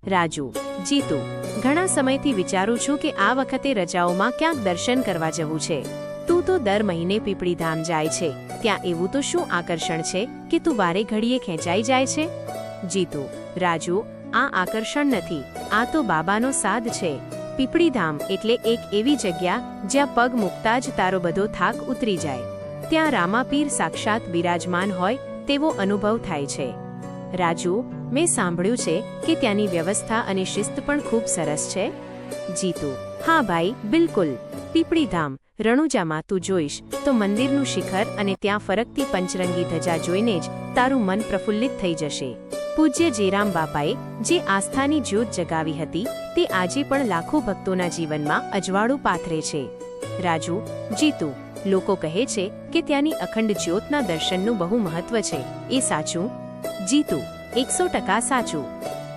રાજુ, જીતુ, ઘણા સમયથી વિચારું છું કે આ વખતે રજાઓમાં ક્યાંક દર્શન કરવા જવું છે. તું તો દર મહિને પીપળીધામ જાય છે. ત્યાં એવું તો શું આકર્ષણ છે કે તું વારે ઘડીએ ખેંચાઈ જાય છે? જીતુ, રાજુ, આ આકર્ષણ નથી, આ તો બાબાનો સાદ છે. પીપળીધામ એટલે એક એવી જગ્યા જ્યાં પગ મૂકતા જ તારો બધો થાક ઉતરી જાય. ત્યાં રામાપીર સાક્ષાત બિરાજમાન હોય તેવો અનુભવ થાય છે. રાજુ, મેં સાંભળ્યું છે કે ત્યાંની વ્યવસ્થા અને શિસ્ત પણ ખૂબ સરસ છે. જીતુ, હા ભાઈ, બિલકુલ. પીપળીધામ રણુજામાં તું જોઈશ તો મંદિરનું શિખર અને ત્યાં ફરકતી પંચરંગી ધજા જોઈને જ તારું મન પ્રફુલ્લિત થઈ જશે. પૂજ્ય જેરામ બાપાએ જે આસ્થાની જ્યોત જગાવી હતી તે આજે પણ લાખો ભક્તોના જીવનમાં અજવાળું પાથરે છે. રાજુ, જીતુ, લોકો કહે છે કે ત્યાંની અખંડ જ્યોતના દર્શનનું બહુ મહત્વ છે. એ સાચું? જીતુ, 100% સાચું.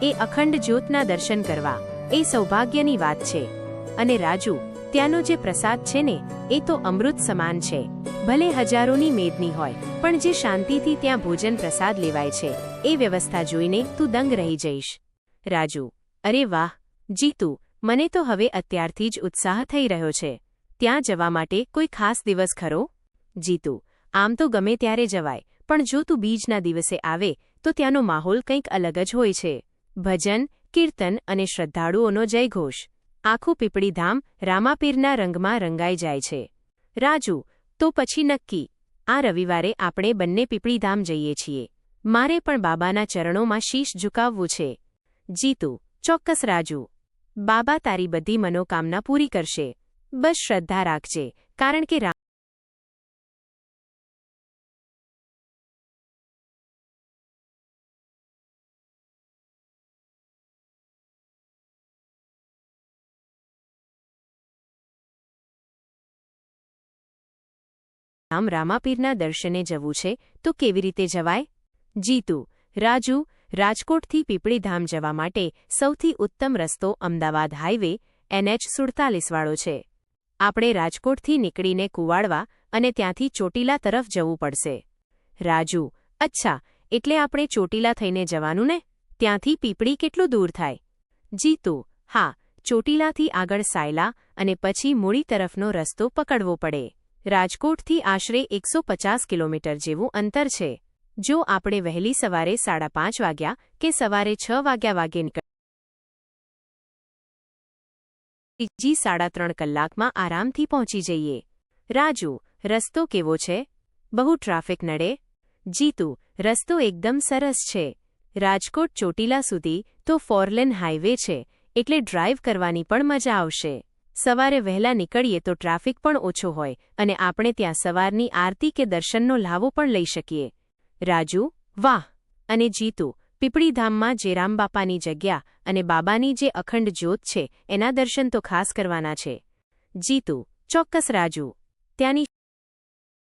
એ અખંડ જ્યોતના દર્શન કરવા એ સૌભાગ્યની વાત છે. અને રાજુ, ત્યાંનો જે પ્રસાદ છે ને એ તો અમૃત સમાન છે. ભલે હજારોની મેદની હોય પણ જે શાંતિથી ત્યાં ભોજન પ્રસાદ લેવાય છે એ વ્યવસ્થા જોઈને તું દંગ રહી જઈશ. રાજુ, અરે વાહ. જીતુ, મને તો હવે અત્યારથી જ ઉત્સાહ થઈ રહ્યો છે. ત્યાં જવા માટે કોઈ ખાસ દિવસ ખરો? જીતુ, આમ તો ગમે ત્યારે જવાય, પણ જો તું બીજના દિવસે આવે તો ત્યાંનો માહોલ કંઈક અલગ જ હોય છે. ભજન, કીર્તન અને શ્રદ્ધાળુઓનો જયઘોષ. આખું પીપળીધામ રામાપીરના રંગમાં રંગાઈ જાય છે. રાજુ, તો પછી નક્કી. આ રવિવારે આપણે બંને પીપળીધામ જઈએ છીએ. મારે પણ બાબાના ચરણોમાં શીશ ઝુકાવવું છે. જીતુ, ચોક્કસ રાજુ. બાબા તારી બધી મનોકામના પૂરી કરશે. બસ શ્રદ્ધા રાખજે, કારણ કે રામાપીરના દર્શને જવું છે તો કેવી રીતે જવાય? જીતુ, રાજુ, રાજકોટથી પીપળીધામ જવા માટે સૌથી ઉત્તમ રસ્તો અમદાવાદ હાઈવે NH47 વાળો છે. આપણે રાજકોટથી નીકળીને કુવાડવા અને ત્યાંથી ચોટીલા તરફ જવું પડશે. રાજુ, અચ્છા, એટલે આપણે ચોટીલા થઈને જવાનું ને? ત્યાંથી પીપળી કેટલું દૂર થાય? જીતુ, હા, ચોટીલાથી આગળ સાયલા અને પછી મૂળી તરફનો રસ્તો પકડવો પડે. રાજકોટથી આશરે 150 કિલોમીટર જેવું અંતર છે. જો આપણે વહેલી સવારે 5:30 વાગ્યા કે સવારે 6 વાગ્યા નીકળીએ ત્રીજી 3.5 કલાકમાં આરામથી પહોંચી જઈએ. રાજુ, રસ્તો કેવો છે? બહુ ટ્રાફિક નડે? જીતુ, રસ્તો એકદમ સરસ છે. રાજકોટ ચોટીલા સુધી તો 4 લેન હાઈવે છે, એટલે ડ્રાઈવ કરવાની પણ મજા આવશે. સવારે વહેલા નીકળીએ તો ટ્રાફિક પણ ઓછો હોય અને આપણે ત્યાં સવારની આરતી કે દર્શનનો લાવો પણ લઈ શકીએ. રાજુ, વાહ. અને જીતુ, પીપળીધામમાં જેરામ બાપાની જગ્યા અને બાબાની જે અખંડ જ્યોત છે એના દર્શન તો ખાસ કરવાના છે. જીતુ, ચોક્કસ રાજુ. ત્યાંની